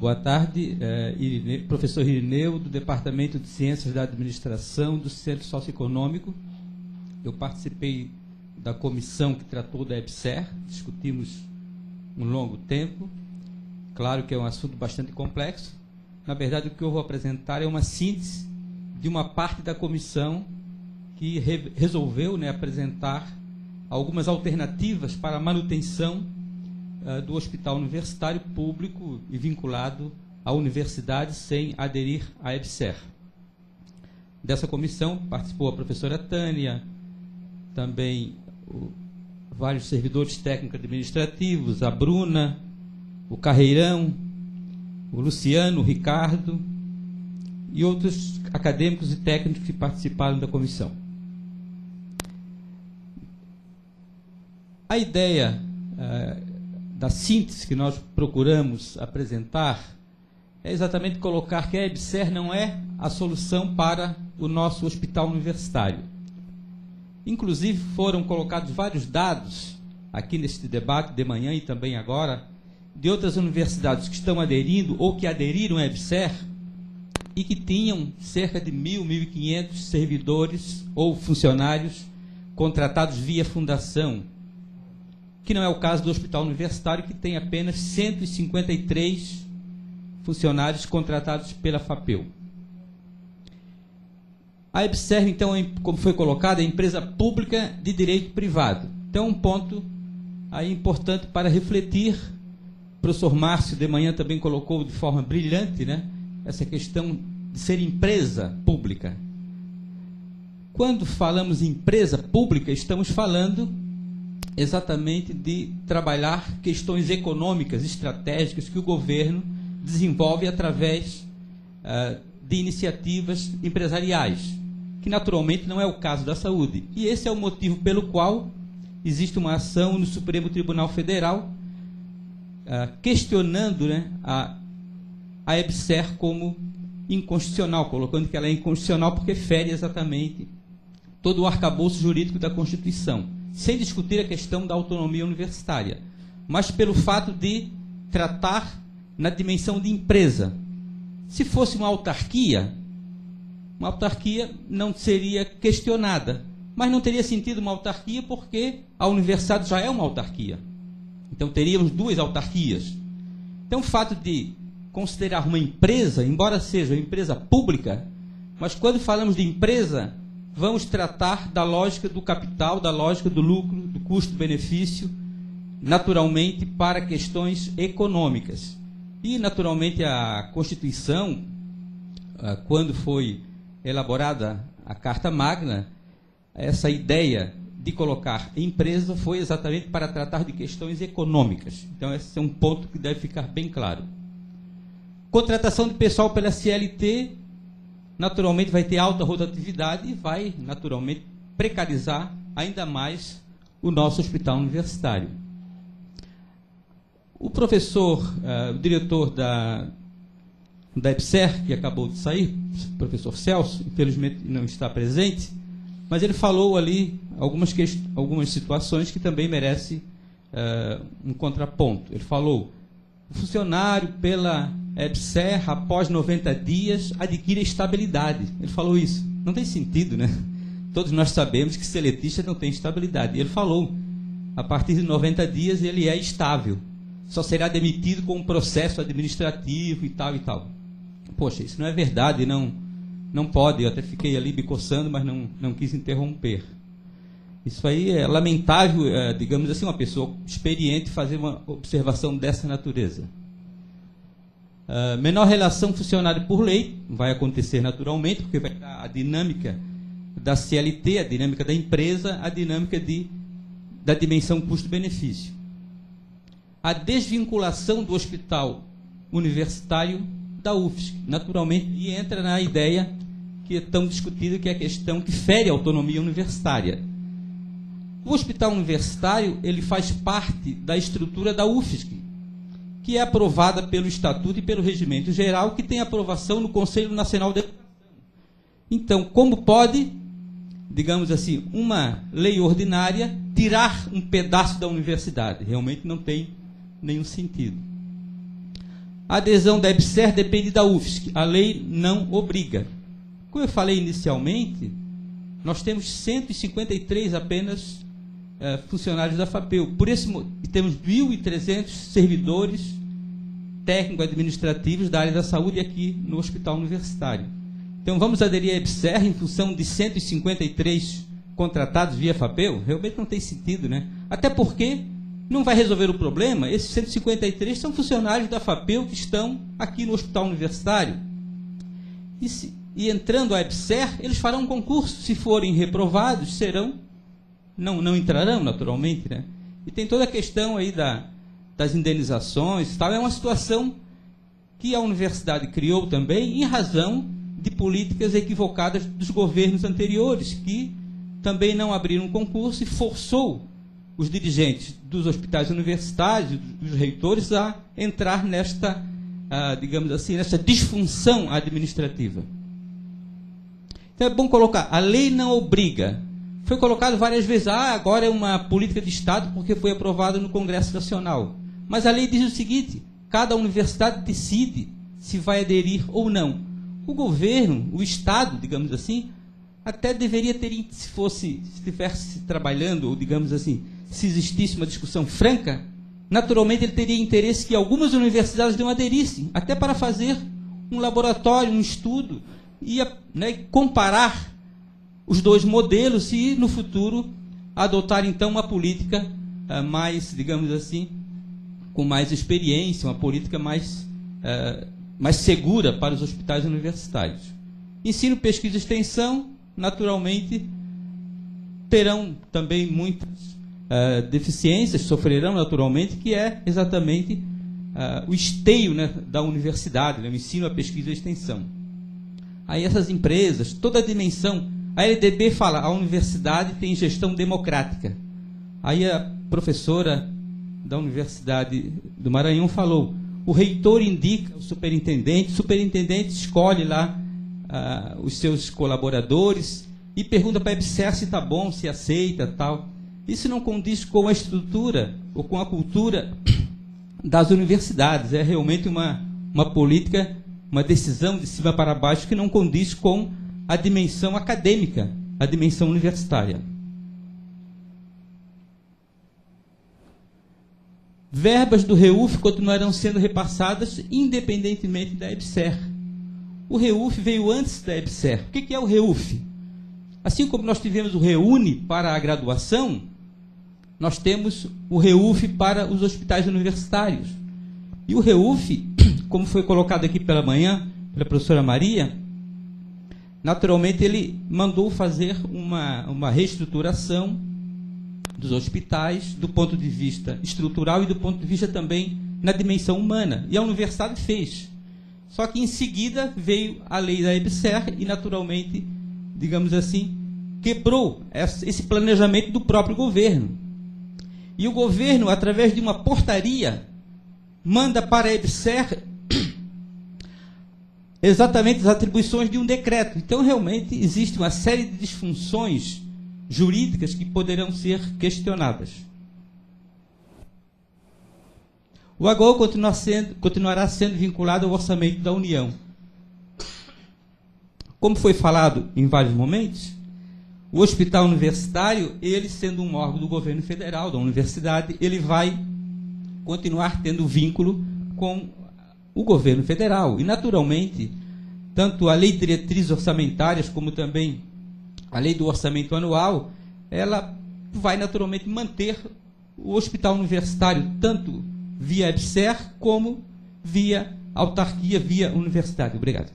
Boa tarde, professor Irineu, do Departamento de Ciências da Administração do Centro Socioeconômico. Eu participei da comissão que tratou da EBSER, discutimos um longo tempo. Claro que é um assunto bastante complexo. Na verdade, o que eu vou apresentar é uma síntese de uma parte da comissão que resolveu, apresentar algumas alternativas para a manutenção do hospital universitário público e vinculado à universidade sem aderir à EBSER. Dessa comissão participou a professora Tânia, também vários servidores técnicos administrativos, a Bruna, o Carreirão, o Luciano, o Ricardo e outros acadêmicos e técnicos que participaram da comissão. A ideia da síntese que nós procuramos apresentar é exatamente colocar que a EBSER não é a solução para o nosso hospital universitário. Inclusive, foram colocados vários dados aqui neste debate de manhã e também agora, de outras universidades que estão aderindo ou que aderiram à EBSER e que tinham cerca de 1.000, 1.500 servidores ou funcionários contratados via fundação, que não é o caso do hospital universitário, que tem apenas 153 funcionários contratados pela FAPEU. A EBSER, então, como foi colocado, é empresa pública de direito privado. Então, um ponto aí importante para refletir. O professor Márcio, de manhã, também colocou de forma brilhante, essa questão de ser empresa pública. Quando falamos em empresa pública, estamos falando exatamente de trabalhar questões econômicas, estratégicas, que o governo desenvolve através de iniciativas empresariais, que naturalmente não é o caso da saúde. E esse é o motivo pelo qual existe uma ação no Supremo Tribunal Federal questionando a EBSER como inconstitucional, colocando que ela é inconstitucional porque fere exatamente todo o arcabouço jurídico da Constituição, sem discutir a questão da autonomia universitária, mas pelo fato de tratar na dimensão de empresa. Se fosse uma autarquia não seria questionada, mas não teria sentido uma autarquia porque a universidade já é uma autarquia. Então teríamos duas autarquias. Então o fato de considerar uma empresa, embora seja uma empresa pública, mas quando falamos de empresa, vamos tratar da lógica do capital, da lógica do lucro, do custo-benefício, naturalmente para questões econômicas. E, naturalmente, a Constituição, quando foi elaborada a Carta Magna, essa ideia de colocar empresa foi exatamente para tratar de questões econômicas. Então, esse é um ponto que deve ficar bem claro. Contratação de pessoal pela CLT, naturalmente vai ter alta rotatividade e vai, naturalmente, precarizar ainda mais o nosso hospital universitário. O professor, o diretor da EBSER, que acabou de sair, o professor Celso, infelizmente não está presente, mas ele falou ali algumas situações que também merecem um contraponto. Ele falou: o funcionário pela EBSER, após 90 dias, adquire estabilidade. Ele falou isso. Não tem sentido, Todos nós sabemos que seletista não tem estabilidade. E ele falou, a partir de 90 dias ele é estável. Só será demitido com um processo administrativo e tal e tal. Poxa, isso não é verdade, não pode. Eu até fiquei ali me coçando, mas não quis interromper. Isso aí é lamentável, digamos assim, uma pessoa experiente fazer uma observação dessa natureza. Menor relação funcionário por lei, vai acontecer naturalmente, porque vai dar a dinâmica da CLT, a dinâmica da empresa, a dinâmica da dimensão custo-benefício. A desvinculação do hospital universitário da UFSC, naturalmente, e entra na ideia que é tão discutida, que é a questão que fere a autonomia universitária. O hospital universitário ele faz parte da estrutura da UFSC, que é aprovada pelo Estatuto e pelo Regimento Geral, que tem aprovação no Conselho Nacional de Educação. Então, como pode, digamos assim, uma lei ordinária tirar um pedaço da universidade? Realmente não tem nenhum sentido. A adesão da EBSER depende da UFSC. A lei não obriga. Como eu falei inicialmente, nós temos 153 apenas funcionários da FAPEU. Por esse temos 1.300 servidores técnico-administrativos da área da saúde aqui no Hospital Universitário. Então, vamos aderir à EBSER em função de 153 contratados via FAPEU? Realmente não tem sentido, né? Até porque não vai resolver o problema. Esses 153 são funcionários da FAPEU que estão aqui no Hospital Universitário. E entrando a EBSER, eles farão um concurso. Se forem reprovados, não entrarão, naturalmente, né? E tem toda a questão aí das indenizações e tal. É uma situação que a universidade criou também em razão de políticas equivocadas dos governos anteriores, que também não abriram um concurso e forçou os dirigentes dos hospitais universitários, dos reitores, a entrar nesta, digamos assim, nesta disfunção administrativa. Então é bom colocar, a lei não obriga. Foi colocado várias vezes, agora é uma política de Estado porque foi aprovada no Congresso Nacional. Mas a lei diz o seguinte, cada universidade decide se vai aderir ou não. O governo, o Estado, digamos assim, até deveria ter, se estivesse trabalhando, ou digamos assim, se existisse uma discussão franca, naturalmente ele teria interesse que algumas universidades não aderissem, até para fazer um laboratório, um estudo, e comparar os dois modelos e, no futuro, adotar, então, uma política mais, digamos assim, com mais experiência, uma política mais segura para os hospitais universitários. Ensino, pesquisa e extensão, naturalmente, terão também muitas deficiências, sofrerão naturalmente, que é exatamente o esteio, né, da universidade, né, o ensino, a pesquisa e a extensão. Aí essas empresas, toda a dimensão, a LDB fala, a universidade tem gestão democrática. Aí a professora da Universidade do Maranhão falou, o reitor indica o superintendente escolhe lá os seus colaboradores e pergunta para a EBSER se está bom, se aceita, tal. Isso não condiz com a estrutura ou com a cultura das universidades. É realmente uma política, uma decisão de cima para baixo que não condiz com a dimensão acadêmica, a dimensão universitária. Verbas do REUF continuarão sendo repassadas independentemente da EBSER. O REUF veio antes da EBSER. O que é o REUF? Assim como nós tivemos o REUNE para a graduação, nós temos o REUF para os hospitais universitários. E o REUF, como foi colocado aqui pela manhã, pela professora Maria, naturalmente ele mandou fazer uma reestruturação dos hospitais do ponto de vista estrutural e do ponto de vista também na dimensão humana. E a universidade fez. Só que em seguida veio a lei da EBSER e naturalmente, digamos assim, quebrou esse planejamento do próprio governo. E o governo, através de uma portaria, manda para a EBSER exatamente as atribuições de um decreto. Então, realmente, existe uma série de disfunções jurídicas que poderão ser questionadas. O HU continuará sendo vinculado ao orçamento da União. Como foi falado em vários momentos, o hospital universitário, ele sendo um órgão do governo federal, da universidade, ele vai continuar tendo vínculo com o governo federal. E, naturalmente, tanto a lei de diretrizes orçamentárias como também a lei do orçamento anual, ela vai naturalmente manter o hospital universitário, tanto via EBSER como via autarquia, via universidade. Obrigado.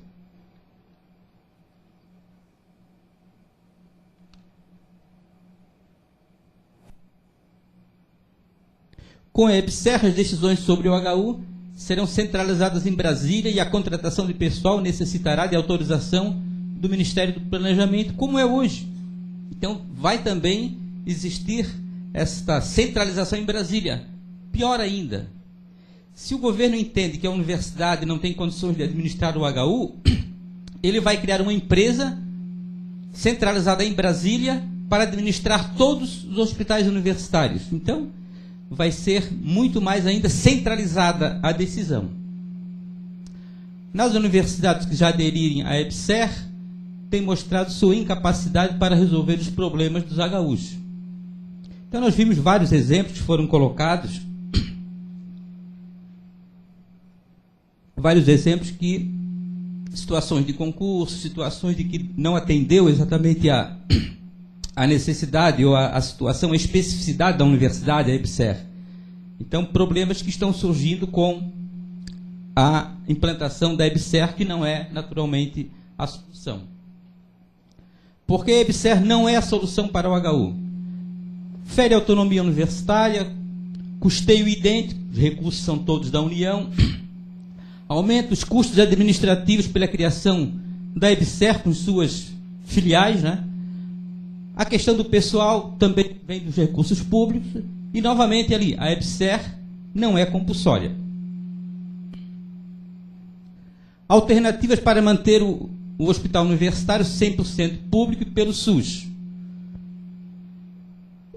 Com a EBSER, as decisões sobre o HU serão centralizadas em Brasília e a contratação de pessoal necessitará de autorização do Ministério do Planejamento, como é hoje. Então, vai também existir esta centralização em Brasília. Pior ainda, se o governo entende que a universidade não tem condições de administrar o HU, ele vai criar uma empresa centralizada em Brasília para administrar todos os hospitais universitários. Então, vai ser muito mais ainda centralizada a decisão. nas universidades que já aderirem à EBSER, têm mostrado sua incapacidade para resolver os problemas dos HUs. Então, nós vimos vários exemplos que foram colocados, vários exemplos que situações de concurso, situações de que não atendeu exatamente a necessidade ou a situação, a especificidade da universidade, a EBSER. Então, problemas que estão surgindo com a implantação da EBSER, que não é, naturalmente, a solução. Porque a EBSER não é a solução para o HU. Fere a autonomia universitária, custeio idêntico, os recursos são todos da União, aumenta os custos administrativos pela criação da EBSER com suas filiais, né? A questão do pessoal também vem dos recursos públicos e, novamente, ali, a EBSER não é compulsória. Alternativas para manter o hospital universitário 100% público e pelo SUS.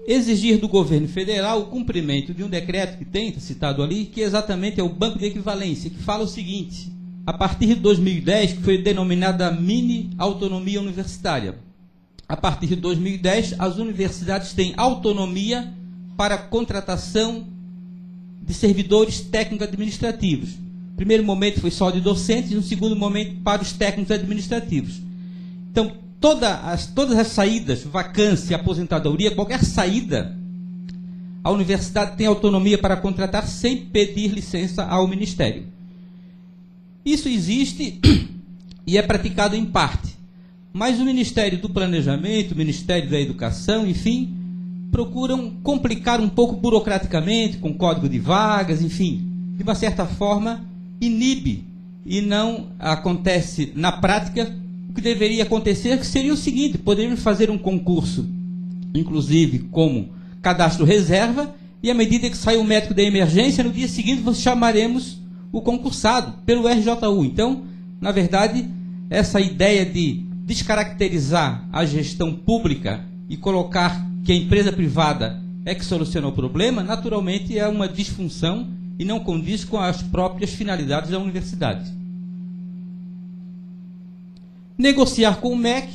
Exigir do governo federal o cumprimento de um decreto que tem, citado ali, que exatamente é o Banco de Equivalência, que fala o seguinte: a partir de 2010, que foi denominada mini autonomia universitária, a partir de 2010, as universidades têm autonomia para a contratação de servidores técnico-administrativos. No primeiro momento foi só de docentes, e no segundo momento para os técnicos administrativos. Então, todas as saídas, vacância, aposentadoria, qualquer saída, a universidade tem autonomia para contratar sem pedir licença ao Ministério. Isso existe e é praticado em parte. Mas o Ministério do Planejamento, o Ministério da Educação, enfim, procuram complicar um pouco burocraticamente, com código de vagas, enfim, de uma certa forma, inibe e não acontece na prática o que deveria acontecer, que seria o seguinte: poderíamos fazer um concurso, inclusive como cadastro reserva, e à medida que sai o médico da emergência, no dia seguinte chamaremos o concursado pelo RJU. Então, na verdade, essa ideia de descaracterizar a gestão pública e colocar que a empresa privada é que soluciona o problema, naturalmente é uma disfunção e não condiz com as próprias finalidades da universidade. Negociar com o MEC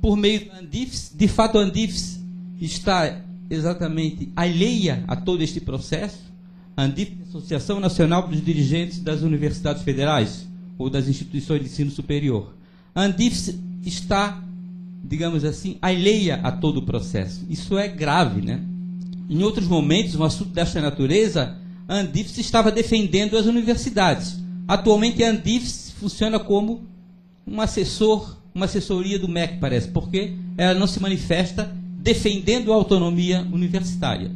por meio do ANDIFES. De fato, o ANDIFES está exatamente alheia a todo este processo. A ANDIFES é a Associação Nacional dos Dirigentes das Universidades Federais ou das Instituições de Ensino Superior. A ANDIFES está, digamos assim, alheia a todo o processo. Isso é grave, né? Em outros momentos, um assunto desta natureza, a ANDIFES estava defendendo as universidades. Atualmente, a ANDIFES funciona como uma assessoria do MEC, parece, porque ela não se manifesta defendendo a autonomia universitária.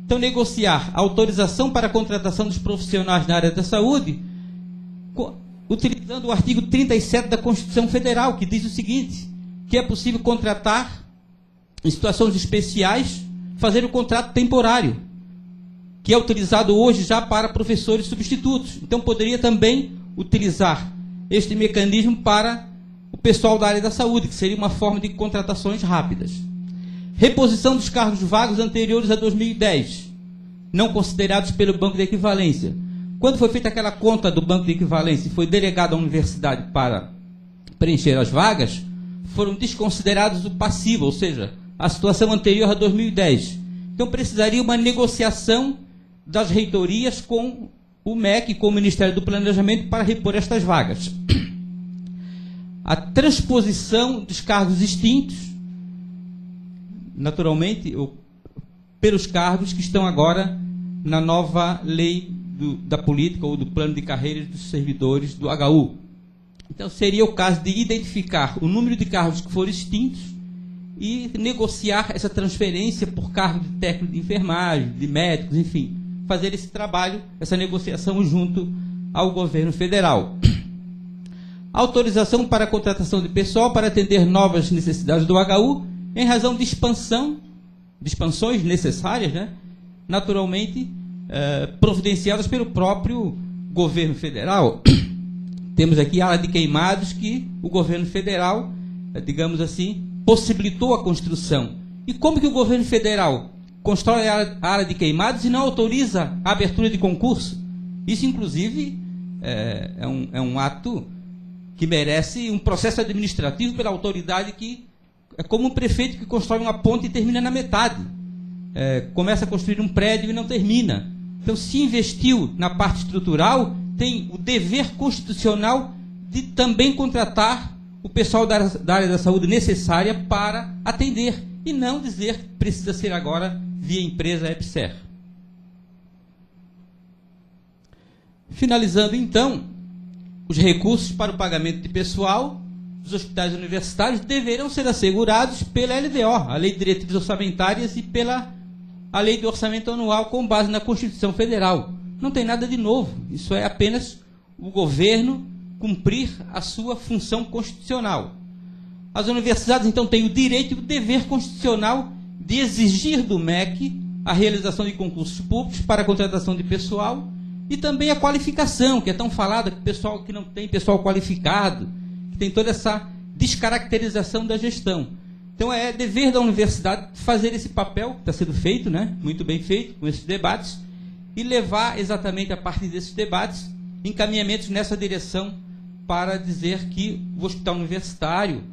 Então, negociar a autorização para a contratação dos profissionais na área da saúde, utilizando o artigo 37 da Constituição Federal, que diz o seguinte, que é possível contratar, em situações especiais, fazer o contrato temporário, que é utilizado hoje já para professores substitutos. Então, poderia também utilizar este mecanismo para o pessoal da área da saúde, que seria uma forma de contratações rápidas. Reposição dos cargos vagos anteriores a 2010, não considerados pelo Banco de Equivalência. Quando foi feita aquela conta do Banco de Equivalência e foi delegado à universidade para preencher as vagas, foram desconsiderados o passivo, ou seja, a situação anterior a 2010. Então, precisaria uma negociação das reitorias com o MEC, com o Ministério do Planejamento, para repor estas vagas. A transposição dos cargos extintos, naturalmente, pelos cargos que estão agora na nova lei da política ou do plano de carreiras dos servidores do HU. Então, seria o caso de identificar o número de cargos que foram extintos e negociar essa transferência por cargo de técnico de enfermagem, de médicos, enfim, fazer esse trabalho, essa negociação junto ao governo federal. Autorização para a contratação de pessoal para atender novas necessidades do HU, em razão de expansões necessárias, né? Naturalmente, providenciadas pelo próprio governo federal. Temos aqui a área de queimados que o governo federal, digamos assim, possibilitou a construção. E como que o governo federal constrói a área de queimados e não autoriza a abertura de concurso? Isso, inclusive, é um ato que merece um processo administrativo pela autoridade que é como um prefeito que constrói uma ponte e termina na metade. Começa a construir um prédio e não termina. Então, se investiu na parte estrutural, tem o dever constitucional de também contratar o pessoal da área da saúde necessária para atender, e não dizer que precisa ser agora via empresa EBSER. Finalizando, então, os recursos para o pagamento de pessoal dos hospitais universitários deverão ser assegurados pela LDO, a Lei de Diretrizes Orçamentárias, e pela a Lei de Orçamento Anual, com base na Constituição Federal. Não tem nada de novo. Isso é apenas o governo cumprir a sua função constitucional. As universidades, então, têm o direito e o dever constitucional de exigir do MEC a realização de concursos públicos para a contratação de pessoal e também a qualificação, que é tão falada, que pessoal que não tem pessoal qualificado, que tem toda essa descaracterização da gestão. Então, é dever da universidade fazer esse papel, que está sendo feito, né, muito bem feito, com esses debates, e levar exatamente a partir desses debates encaminhamentos nessa direção para dizer que o hospital universitário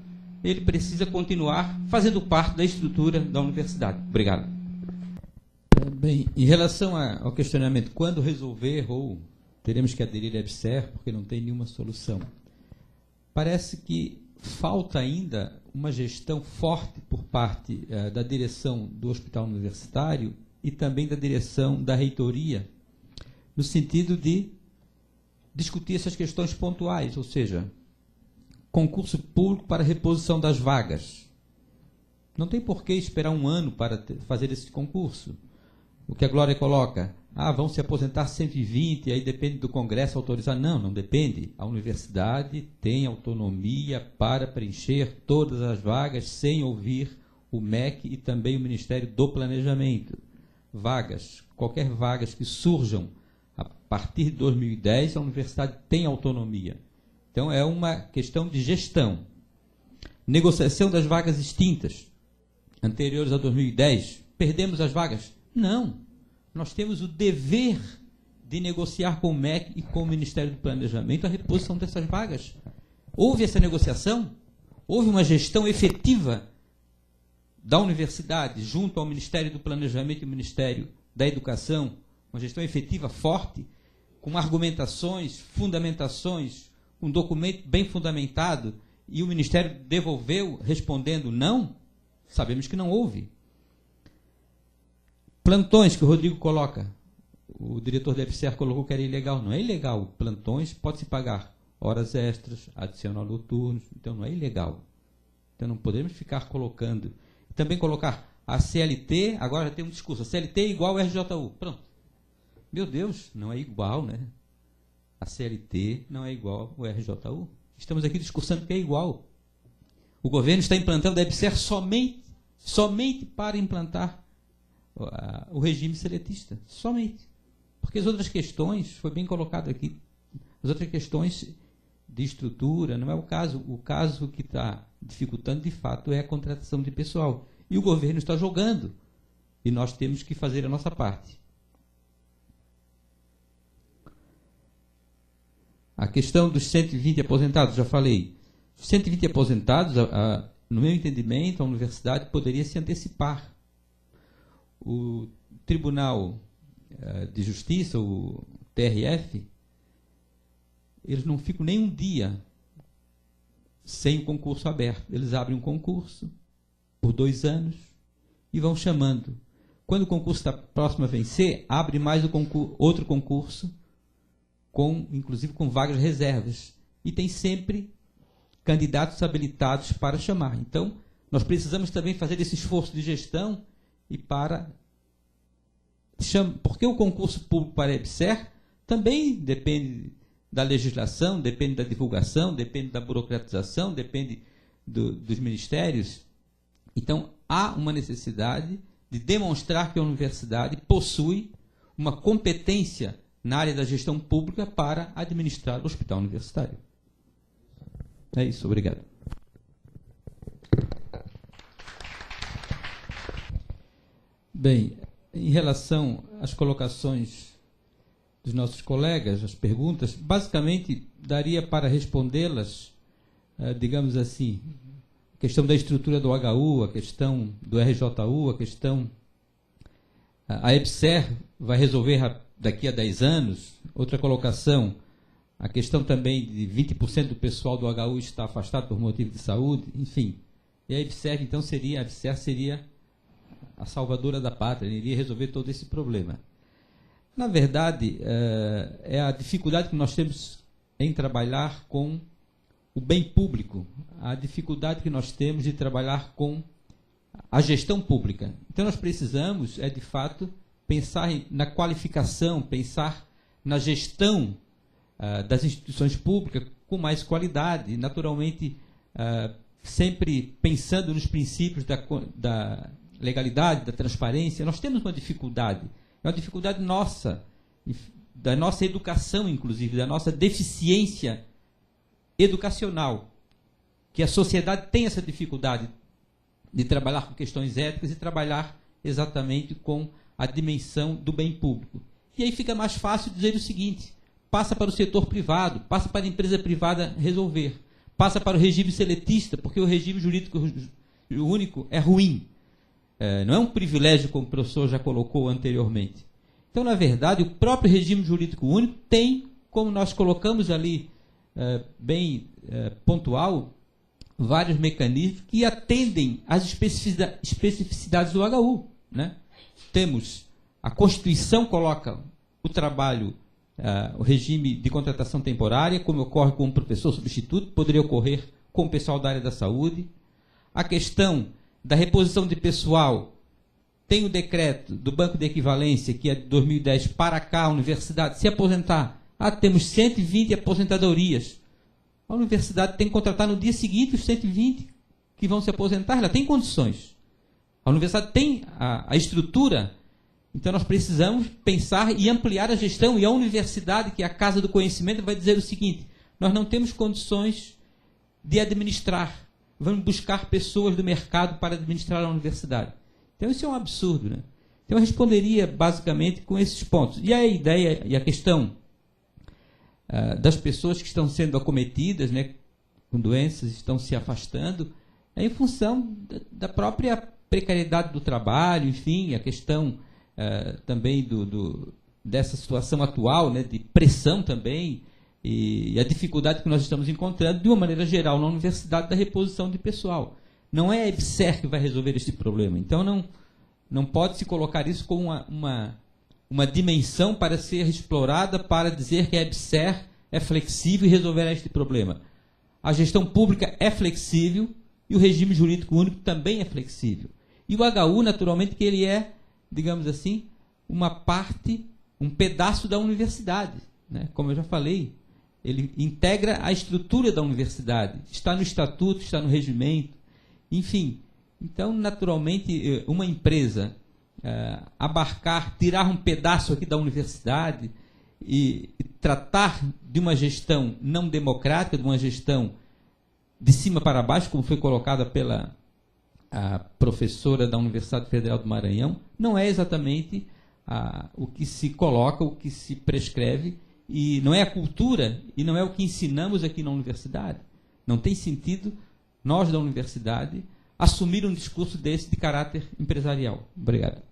ele precisa continuar fazendo parte da estrutura da universidade. Obrigado. Bem, em relação ao questionamento, quando resolver ou teremos que aderir à EBSER, porque não tem nenhuma solução, parece que falta ainda uma gestão forte por parte da direção do hospital universitário e também da direção da reitoria, no sentido de discutir essas questões pontuais, ou seja, concurso público para reposição das vagas. Não tem por que esperar um ano para fazer esse concurso. O que a Glória coloca, vão se aposentar 120, aí depende do Congresso autorizar. Não, não depende. A universidade tem autonomia para preencher todas as vagas sem ouvir o MEC e também o Ministério do Planejamento. Vagas, qualquer vagas que surjam a partir de 2010, a universidade tem autonomia. Então, é uma questão de gestão. Negociação das vagas extintas, anteriores a 2010. Perdemos as vagas? Não. Nós temos o dever de negociar com o MEC e com o Ministério do Planejamento a reposição dessas vagas. Houve essa negociação? Houve uma gestão efetiva da universidade junto ao Ministério do Planejamento e ao Ministério da Educação? Uma gestão efetiva, forte, com argumentações, fundamentações, um documento bem fundamentado, e o Ministério devolveu respondendo não? Sabemos que não houve. Plantões que o Rodrigo coloca, o diretor da EBSER colocou que era ilegal. Não é ilegal. Plantões pode-se pagar horas extras, adicional noturnos, então não é ilegal. Então não podemos ficar colocando. Também colocar a CLT, agora tem um discurso, a CLT é igual ao RJU. Pronto. Meu Deus, não é igual, né? A CLT não é igual ao RJU. Estamos aqui discursando que é igual. O governo está implantando a EBSER somente para implantar o regime seletista. Somente. Porque as outras questões, foi bem colocado aqui, as outras questões de estrutura, não é o caso. O caso que está dificultando, de fato, é a contratação de pessoal. E o governo está jogando. E nós temos que fazer a nossa parte. A questão dos 120 aposentados, já falei. Os 120 aposentados, no meu entendimento, a universidade poderia se antecipar. O Tribunal de Justiça, o TRF, eles não ficam nem um dia sem o concurso aberto. Eles abrem um concurso por 2 anos e vão chamando. Quando o concurso está próximo a vencer, abre mais outro concurso, inclusive com vagas reservas. E tem sempre candidatos habilitados para chamar. Então, nós precisamos também fazer esse esforço de gestão porque o concurso público para a EBSER também depende da legislação, depende da divulgação, depende da burocratização, depende dos ministérios. Então, há uma necessidade de demonstrar que a universidade possui uma competência na área da gestão pública para administrar o hospital universitário. É isso, obrigado. Bem, em relação às colocações dos nossos colegas, as perguntas, basicamente daria para respondê-las, digamos assim, a questão da estrutura do HU, a questão do RJU, a questão... A EBSER vai resolver daqui a 10 anos. Outra colocação, a questão também de 20% do pessoal do HU está afastado por motivo de saúde, enfim. E a EBSER, então, seria a salvadora da pátria, iria resolver todo esse problema. Na verdade, é a dificuldade que nós temos em trabalhar com o bem público, a dificuldade que nós temos de trabalhar com a gestão pública. Então, nós precisamos, de fato, pensar na qualificação, pensar na gestão das instituições públicas com mais qualidade, naturalmente, sempre pensando nos princípios da legalidade, da transparência. Nós temos uma dificuldade, é uma dificuldade nossa, da nossa educação, inclusive, da nossa deficiência educacional, que a sociedade tem essa dificuldade de trabalhar com questões éticas e trabalhar exatamente com a dimensão do bem público. E aí fica mais fácil dizer o seguinte: passa para o setor privado, passa para a empresa privada resolver, passa para o regime seletista, porque o regime jurídico único é ruim. Não é um privilégio, como o professor já colocou anteriormente. Então, na verdade, o próprio regime jurídico único tem, como nós colocamos ali, bem pontual, vários mecanismos que atendem às especificidades do HU, né? Temos a Constituição coloca o trabalho, o regime de contratação temporária, como ocorre com um professor substituto, poderia ocorrer com o pessoal da área da saúde. A questão da reposição de pessoal, tem o decreto do Banco de Equivalência, que é de 2010, para cá, a universidade se aposentar. Temos 120 aposentadorias. A universidade tem que contratar no dia seguinte os 120 que vão se aposentar. Ela tem condições. A universidade tem a estrutura. Então, nós precisamos pensar e ampliar a gestão. E a universidade, que é a casa do conhecimento, vai dizer o seguinte: nós não temos condições de administrar. Vamos buscar pessoas do mercado para administrar a universidade. Então, isso é um absurdo, né? Então, eu responderia basicamente com esses pontos. E a ideia e a questão das pessoas que estão sendo acometidas, né, com doenças, estão se afastando, é em função da própria precariedade do trabalho, enfim, a questão também dessa situação atual, né, de pressão também, e a dificuldade que nós estamos encontrando, de uma maneira geral, na universidade, da reposição de pessoal. Não é a EBSER que vai resolver este problema. Então, não pode se colocar isso como uma dimensão para ser explorada para dizer que a EBSER é flexível e resolverá este problema. A gestão pública é flexível e o regime jurídico único também é flexível. E o HU, naturalmente, que ele é, digamos assim, uma parte, um pedaço da universidade, né? Como eu já falei, ele integra a estrutura da universidade, está no estatuto, está no regimento, enfim. Então, naturalmente, uma empresa tirar um pedaço aqui da universidade e tratar de uma gestão não democrática, de uma gestão de cima para baixo, como foi colocada pela professora da Universidade Federal do Maranhão, não é exatamente o que se coloca, o que se prescreve, e não é a cultura, e não é o que ensinamos aqui na universidade. Não tem sentido nós da universidade assumir um discurso desse de caráter empresarial. Obrigado.